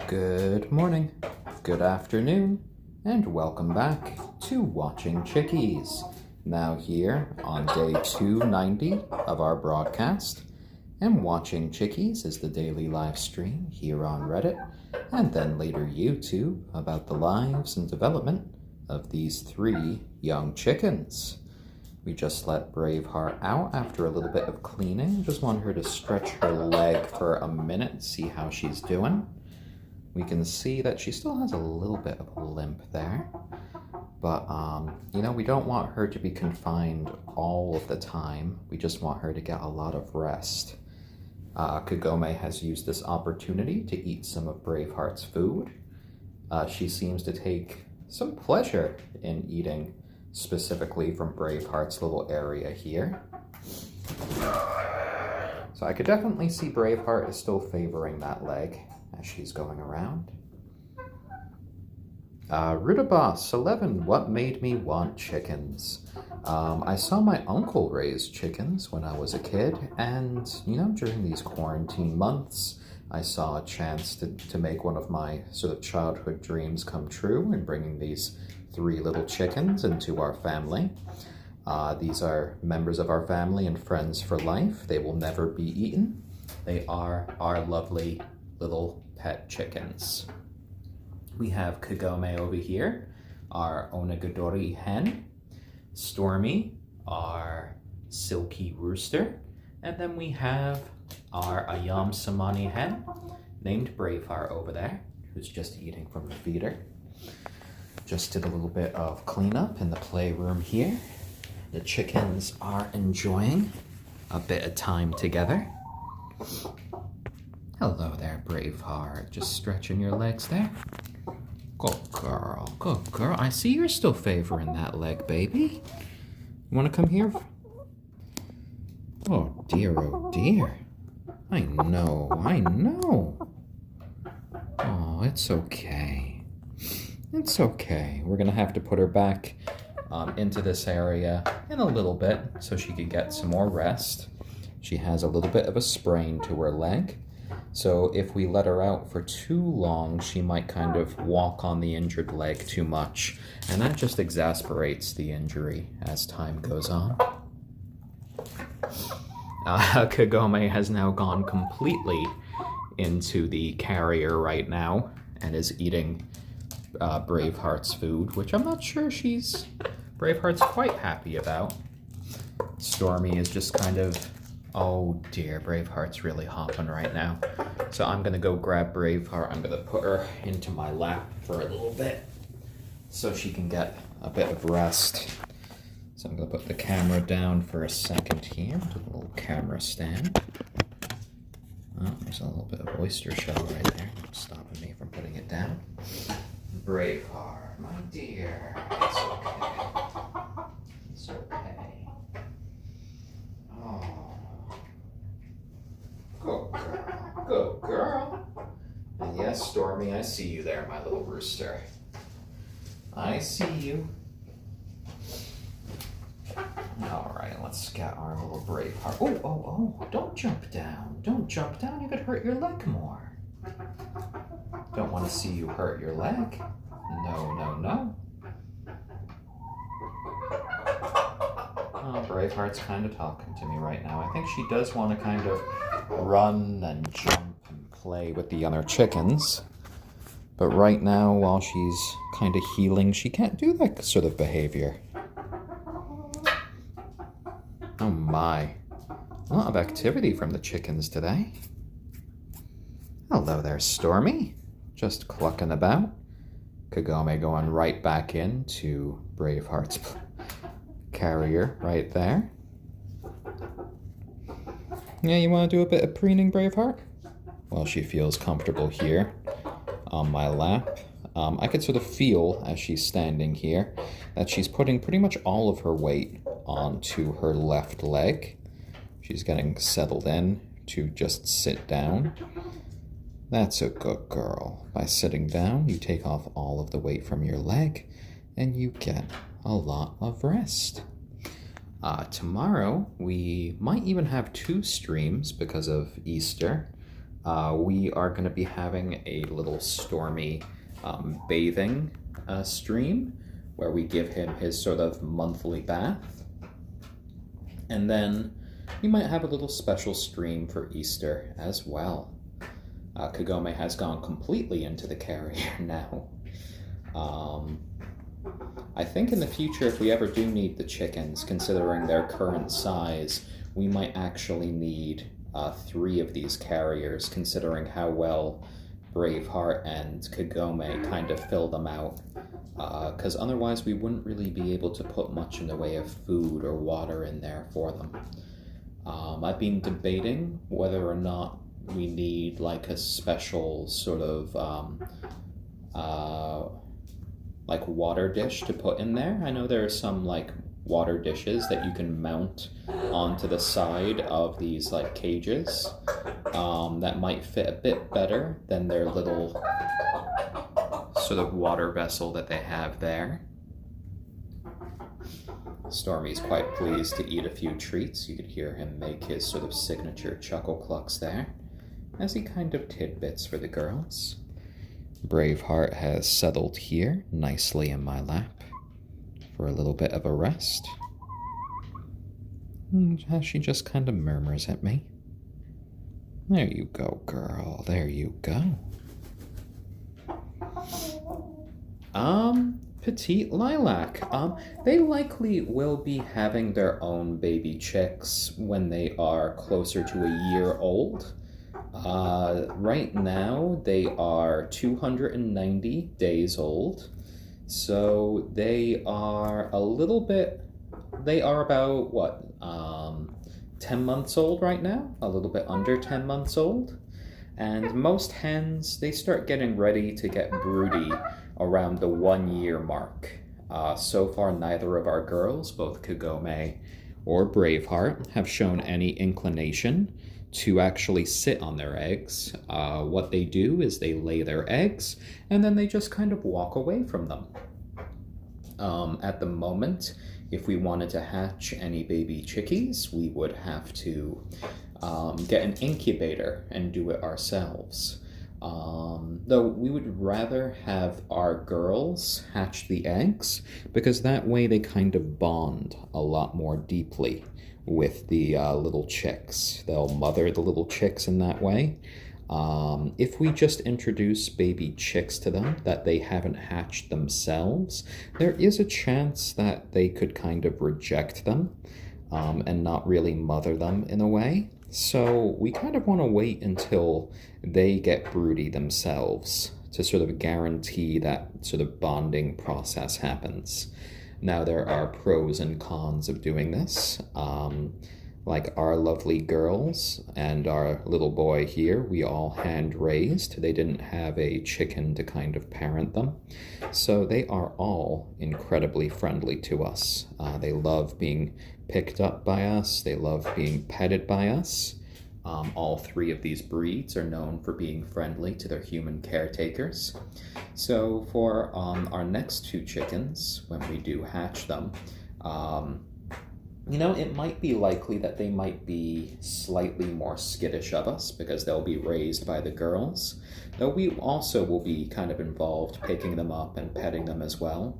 Good morning, good afternoon, and welcome back to Watching Chickies. Now here on day 290 of our broadcast, and Watching Chickies is the daily live stream here on Reddit, and then later YouTube about the lives and development of these 3 young chickens. We just let Braveheart out after a little bit of cleaning. Just want her to stretch her leg for a minute, see how she's doing. We can see that she still has a little bit of a limp there. But, we don't want her to be confined all of the time. We just want her to get a lot of rest. Kagome has used this opportunity to eat some of Braveheart's food. She seems to take some pleasure in eating, specifically from Braveheart's little area here. So I could definitely see Braveheart is still favoring that leg as she's going around. Rudaboss 11, what made me want chickens? I saw my uncle raise chickens when I was a kid, and, during these quarantine months, I saw a chance to make one of my sort of childhood dreams come true in bringing these 3 little chickens into our family. These are members of our family and friends for life. They will never be eaten. They are our lovely little pet chickens. We have Kagome over here, our onagadori hen, Stormy, our silkie rooster, and then we have our ayam cemeni hen, named Braveheart over there, who's just eating from the feeder. Just did a little bit of cleanup in the playroom here. The chickens are enjoying a bit of time together. Hello there, Braveheart. Just stretching your legs there. Good girl, good girl. I see you're still favoring that leg, baby. You want to come here? Oh dear, oh dear. I know. Oh, it's okay. It's okay. We're gonna have to put her back into this area in a little bit so she could get some more rest. She has a little bit of a sprain to her leg. So if we let her out for too long, she might kind of walk on the injured leg too much, and that just exasperates the injury as time goes on. Kagome has now gone completely into the carrier right now and is eating Braveheart's food, which I'm not sure Braveheart's quite happy about. Stormy is just kind of, oh dear, Braveheart's really hopping right now. So I'm gonna go grab Braveheart. I'm gonna put her into my lap for a little bit so she can get a bit of rest. So I'm gonna put the camera down for a second here. Do a little camera stand. Oh, there's a little bit of oyster shell right there, stopping me from putting it down. Braveheart, my dear, it's okay. It's okay. Oh. Good girl. And yes, Stormy, I see you there, my little rooster. I see you. All right, let's get our little Braveheart. Oh, don't jump down. Don't jump down, you could hurt your leg more. Don't want to see you hurt your leg. No. Oh, Braveheart's kind of talking to me right now. I think she does want to kind of run and jump and play with the other chickens. But right now, while she's kind of healing, she can't do that sort of behavior. Oh my. A lot of activity from the chickens today. Hello there, Stormy. Just clucking about. Kagome going right back into Braveheart's carrier right there. Yeah, you want to do a bit of preening, Braveheart? Well, she feels comfortable here on my lap. I could sort of feel, as she's standing here, that she's putting pretty much all of her weight onto her left leg. She's getting settled in to just sit down. That's a good girl. By sitting down, you take off all of the weight from your leg, and you get a lot of rest. Tomorrow, we might even have 2 streams because of Easter. We are going to be having a little Stormy bathing stream where we give him his sort of monthly bath. And then we might have a little special stream for Easter as well. Kagome has gone completely into the carrier now. I think in the future, if we ever do need the chickens, considering their current size, we might actually need 3 of these carriers, considering how well Braveheart and Kagome kind of fill them out. Because otherwise we wouldn't really be able to put much in the way of food or water in there for them. I've been debating whether or not we need like a special sort of like water dish to put in there. I know there are some like water dishes that you can mount onto the side of these like cages that might fit a bit better than their little sort of water vessel that they have there. Stormy's quite pleased to eat a few treats. You could hear him make his sort of signature chuckle clucks there as he kind of tidbits for the girls. Braveheart has settled here nicely in my lap for a little bit of a rest. As she just kind of murmurs at me. There you go, girl. There you go. Petite Lilac. They likely will be having their own baby chicks when they are closer to a year old. Right now, they are 290 days old. So they are about, 10 months old right now? A little bit under 10 months old. And most hens, they start getting ready to get broody around the 1-year mark. So far, neither of our girls, both Kagome or Braveheart, have shown any inclination to actually sit on their eggs. What they do is they lay their eggs, and then they just kind of walk away from them. At the moment, if we wanted to hatch any baby chickies, we would have to get an incubator and do it ourselves. Though we would rather have our girls hatch the eggs, because that way they kind of bond a lot more deeply with the little chicks. They'll mother the little chicks in that way. If we just introduce baby chicks to them that they haven't hatched themselves, there is a chance that they could kind of reject them and not really mother them in a way. So we kind of want to wait until they get broody themselves to sort of guarantee that sort of bonding process happens. Now, there are pros and cons of doing this. Like our lovely girls and our little boy here, we all hand-raised. They didn't have a chicken to kind of parent them. So they are all incredibly friendly to us. They love being picked up by us. They love being petted by us. All 3 of these breeds are known for being friendly to their human caretakers. So for our next 2 chickens, when we do hatch them, it might be likely that they might be slightly more skittish of us because they'll be raised by the girls, though we also will be kind of involved picking them up and petting them as well.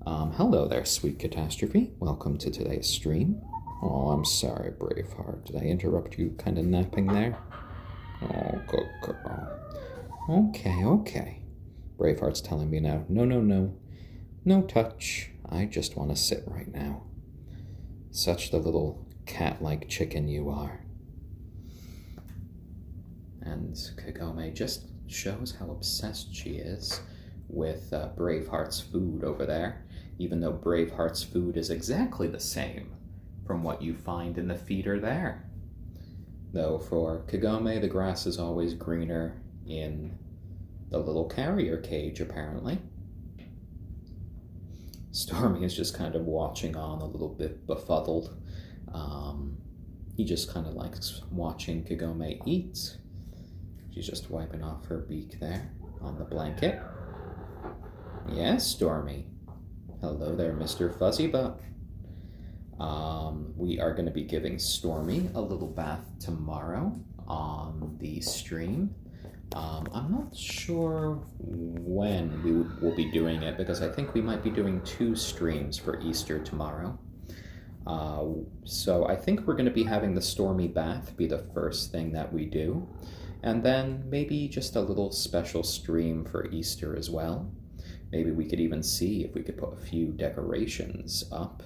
Hello there, sweet catastrophe. Welcome to today's stream. Oh, I'm sorry, Braveheart. Did I interrupt you kind of napping there? Oh, good girl. Okay. Braveheart's telling me now, no. No touch. I just want to sit right now. Such the little cat-like chicken you are. And Kagome just shows how obsessed she is with Braveheart's food over there, even though Braveheart's food is exactly the same from what you find in the feeder there. Though for Kagome, the grass is always greener in the little carrier cage, apparently. Stormy is just kind of watching on a little bit befuddled. He just kind of likes watching Kagome eat. She's just wiping off her beak there on the blanket. Yes, Stormy. Hello there, Mr. Fuzzy Butt. We are going to be giving Stormy a little bath tomorrow on the stream. I'm not sure when we will be doing it because I think we might be doing 2 streams for Easter tomorrow. So I think we're going to be having the Stormy bath be the first thing that we do, and then maybe just a little special stream for Easter as well. Maybe we could even see if we could put a few decorations up.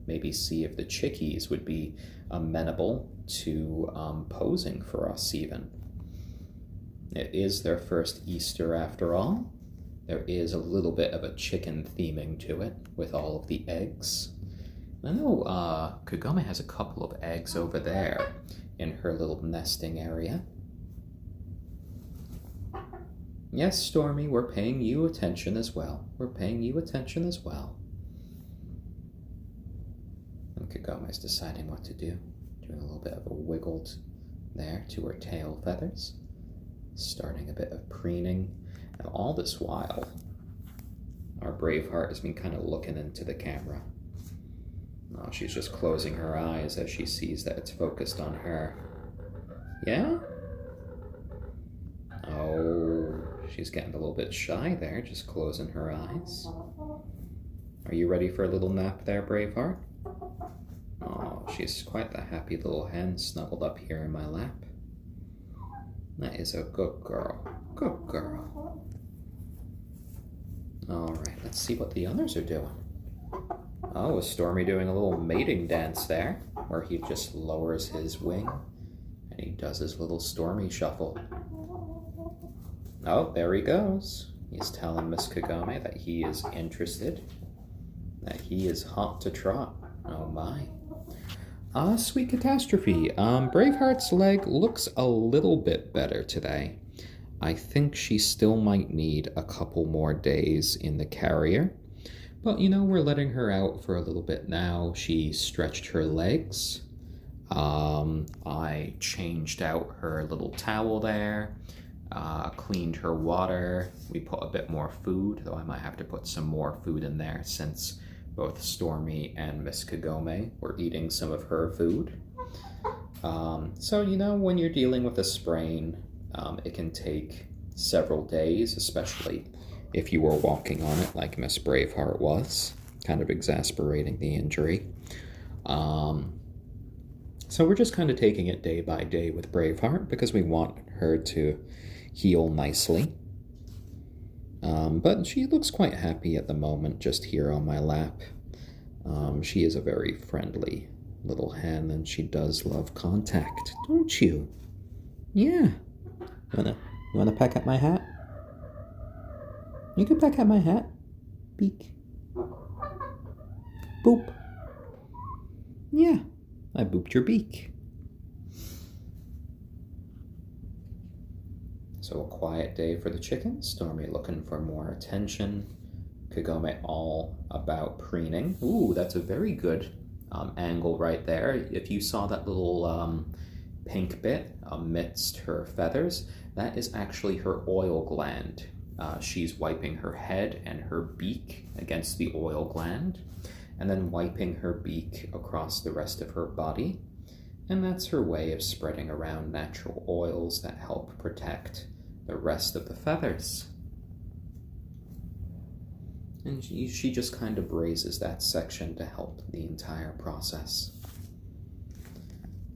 Maybe see if the Chickies would be amenable to posing for us even. It is their first Easter after all. There is a little bit of a chicken theming to it with all of the eggs. I know Kagome has a couple of eggs over there in her little nesting area. Yes, Stormy, we're paying you attention as well. We're paying you attention as well. And Kagome's deciding what to do. Doing a little bit of a wiggle there to her tail feathers. Starting a bit of preening. And all this while, our Braveheart has been kind of looking into the camera. Oh, she's just closing her eyes as she sees that it's focused on her. Yeah? Oh, she's getting a little bit shy there, just closing her eyes. Are you ready for a little nap there, Braveheart? Oh, she's quite the happy little hen snuggled up here in my lap. That is a good girl. Good girl. Alright, let's see what the others are doing. Oh, is Stormy doing a little mating dance there, where he just lowers his wing and he does his little Stormy shuffle. Oh, there he goes. He's telling Miss Kagome that he is interested, that he is hot to trot. Oh my. Sweet catastrophe. Braveheart's leg looks a little bit better today. I think she still might need a couple more days in the carrier. But, you know, we're letting her out for a little bit now. She stretched her legs. I changed out her little towel there. Cleaned her water. We put a bit more food, though I might have to put some more food in there since both Stormy and Miss Kagome were eating some of her food. So, you know, when you're dealing with a sprain, it can take several days, especially if you were walking on it like Miss Braveheart was, kind of exasperating the injury. So we're just kind of taking it day by day with Braveheart because we want her to heal nicely. But she looks quite happy at the moment just here on my lap. She is a very friendly little hen and she does love contact, don't you? Yeah. You wanna peck at my hat? You can peck at my hat. Beak. Boop. Yeah, I booped your beak. So a quiet day for the chickens. Stormy looking for more attention. Kagome all about preening. Ooh, that's a very good angle right there. If you saw that little pink bit amidst her feathers, that is actually her oil gland. She's wiping her head and her beak against the oil gland, and then wiping her beak across the rest of her body. And that's her way of spreading around natural oils that help protect the rest of the feathers. And she just kind of braises that section to help the entire process.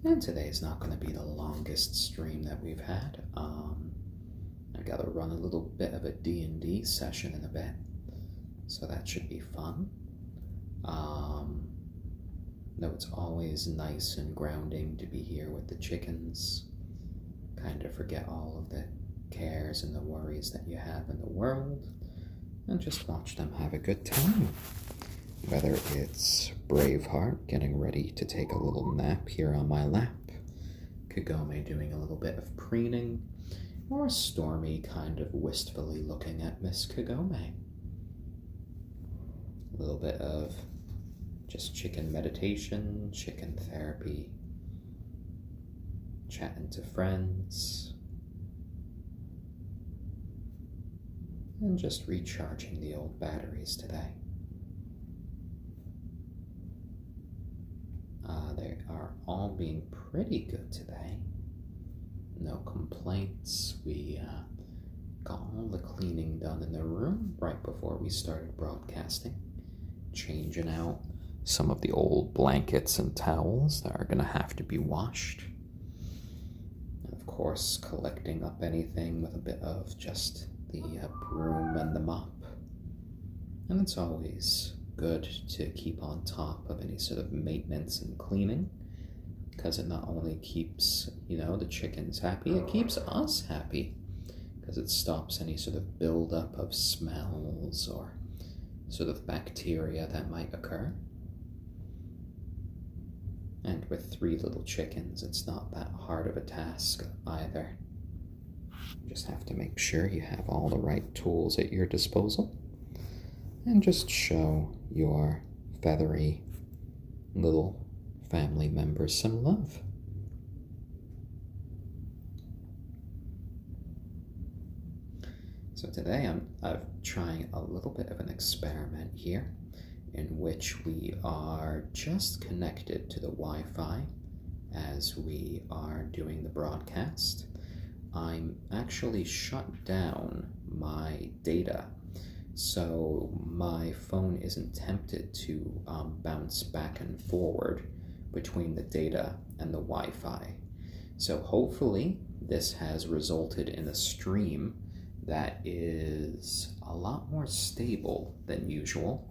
And today's not going to be the longest stream that we've had. I gotta run a little bit of a D&D session in a bit, so that should be fun. Though it's always nice and grounding to be here with the chickens, kind of forget all of the cares and the worries that you have in the world, and just watch them have a good time. Whether it's Braveheart getting ready to take a little nap here on my lap, Kagome doing a little bit of preening, or Stormy kind of wistfully looking at Miss Kagome. A little bit of just chicken meditation, chicken therapy, chatting to friends, and just recharging the old batteries today. They are all being pretty good today. no complaints. We got all the cleaning done in the room right before we started broadcasting, changing out some of the old blankets and towels that are going to have to be washed. And of course, collecting up anything with a bit of just the broom and the mop. And it's always good to keep on top of any sort of maintenance and cleaning, because it not only keeps, the chickens happy, it keeps us happy, because it stops any sort of buildup of smells or sort of bacteria that might occur. And with 3 little chickens, it's not that hard of a task either. You just have to make sure you have all the right tools at your disposal and just show your feathery little family members some love. So today I'm trying a little bit of an experiment here, in which we are just connected to the Wi-Fi as we are doing the broadcast. I'm actually shut down my data, so my phone isn't tempted to bounce back and forward between the data and the Wi-Fi. So hopefully this has resulted in a stream that is a lot more stable than usual.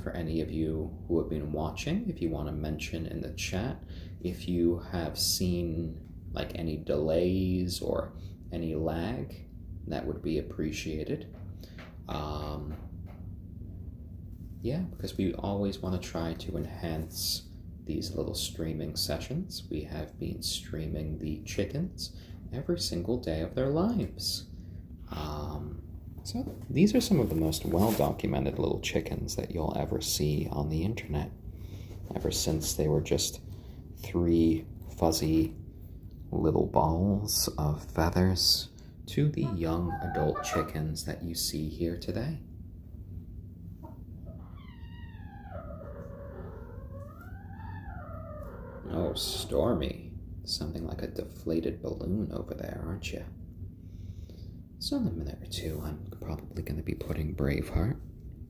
For any of you who have been watching, if you want to mention in the chat, if you have seen like any delays or any lag, that would be appreciated. Because we always want to try to enhance these little streaming sessions. We have been streaming the chickens every single day of their lives. So these are some of the most well-documented little chickens that you'll ever see on the internet, ever since they were just 3 fuzzy little balls of feathers to the young adult chickens that you see here today. Oh, Stormy, something like a deflated balloon over there, aren't you? So in a minute or two, I'm probably going to be putting Braveheart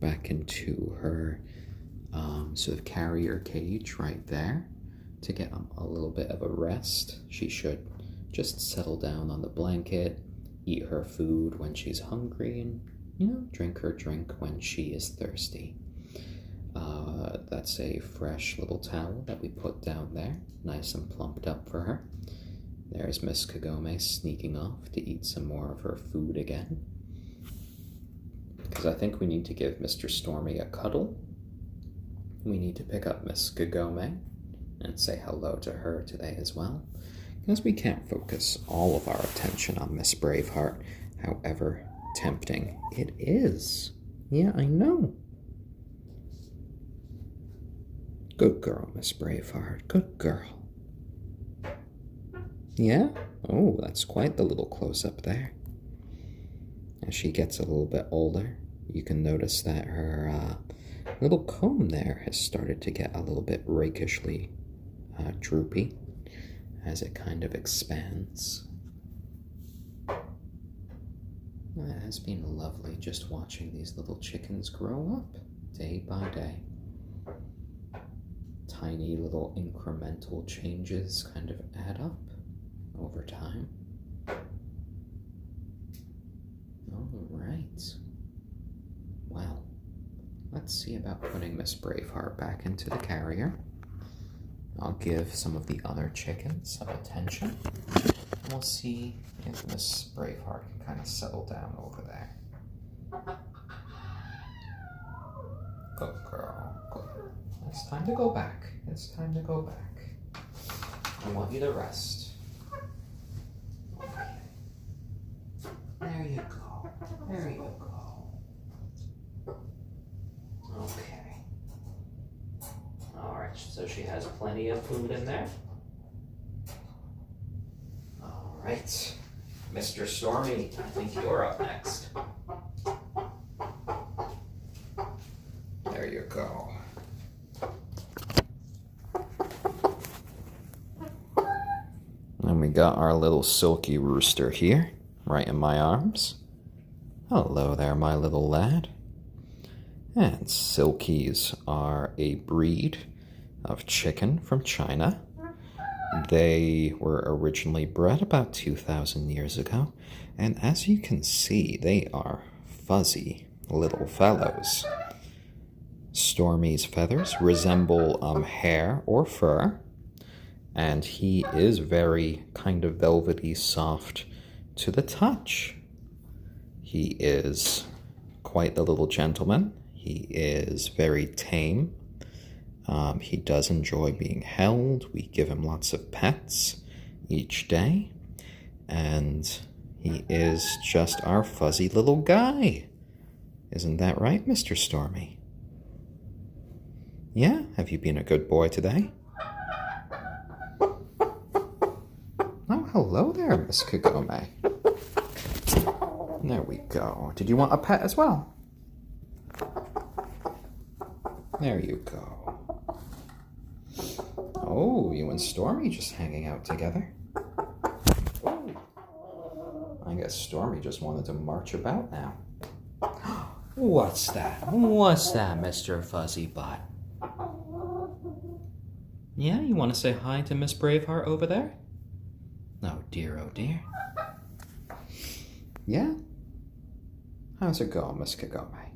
back into her sort of carrier cage right there to get a little bit of a rest. She should just settle down on the blanket, eat her food when she's hungry, and, drink her drink when she is thirsty. That's a fresh little towel that we put down there, nice and plumped up for her. There's Miss Kagome sneaking off to eat some more of her food again. Because I think we need to give Mr. Stormy a cuddle. We need to pick up Miss Kagome and say hello to her today as well. Because we can't focus all of our attention on Miss Braveheart, however tempting it is. Yeah, I know. Good girl, Miss Braveheart. Good girl. Yeah? Oh, that's quite the little close-up there. As she gets a little bit older, you can notice that her little comb there has started to get a little bit rakishly droopy as it kind of expands. It has been lovely just watching these little chickens grow up day by day. Tiny little incremental changes kind of add up over time. All right. Well, let's see about putting Miss Braveheart back into the carrier. I'll give some of the other chickens some attention. And we'll see if Miss Braveheart can kind of settle down over there. Good girl. Good. It's time to go back. It's time to go back. I want you to rest. Okay. There you go. There you go. Okay. Alright, so she has plenty of food in there. Alright. Mr. Stormy, I think you're up next. There you go. And we got our little silky rooster here, right in my arms. Hello there, my little lad. And silkies are a breed of chicken from China. They were originally bred about 2,000 years ago, and as you can see, they are fuzzy little fellows. Stormy's feathers resemble hair or fur, and he is very kind of velvety soft to the touch. He is quite the little gentleman. He is very tame. He does enjoy being held. We give him lots of pets each day. And he is just our fuzzy little guy. Isn't that right, Mr. Stormy? Yeah? Have you been a good boy today? Oh, hello there, Miss Kagome. There we go. Did you want a pet as well? There you go. Oh, you and Stormy just hanging out together. Oh. I guess Stormy just wanted to march about now. What's that? What's that, Mr. Fuzzy Butt? Yeah, you want to say hi to Miss Braveheart over there? Oh dear, oh dear. Yeah? How's it going, Miss Kagome?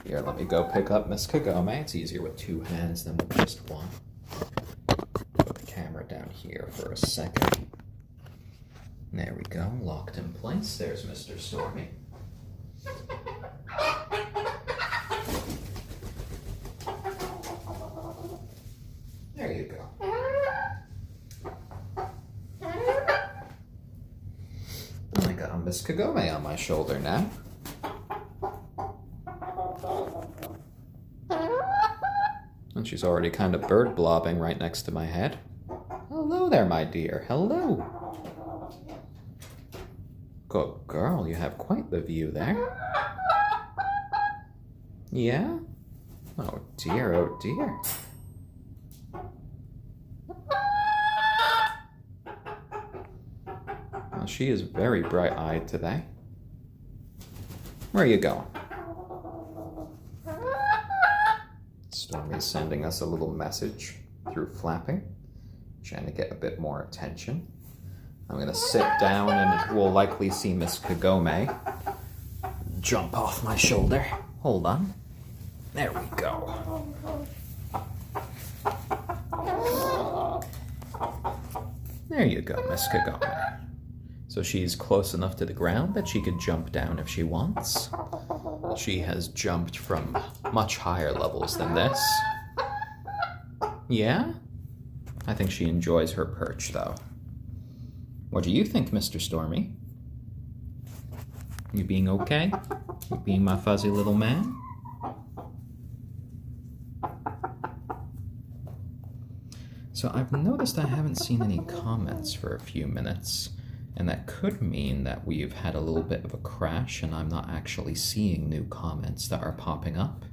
Here, let me go pick up Miss Kagome. It's easier with two hands than with just one. Put the camera down here for a second. There we go, locked in place. There's Mr. Stormy. There you go. I got Miss Kagome on my shoulder now. And she's already kind of bird blobbing right next to my head. Hello there, my dear. Hello. Good girl, you have quite the view there. Yeah? Oh dear, oh dear. Well, she is very bright-eyed today. Where are you going? Stormy's sending us a little message through flapping, trying to get a bit more attention. I'm going to sit down and we'll likely see Miss Kagome jump off my shoulder. Hold on. There we go. There you go, Miss Kagome. So she's close enough to the ground that she could jump down if she wants. She has jumped from much higher levels than this. Yeah? I think she enjoys her perch, though. What do you think, Mr. Stormy? You being okay? You being my fuzzy little man? So I've noticed I haven't seen any comments for a few minutes, and that could mean that we've had a little bit of a crash and I'm not actually seeing new comments that are popping up.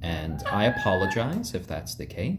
And I apologize if that's the case.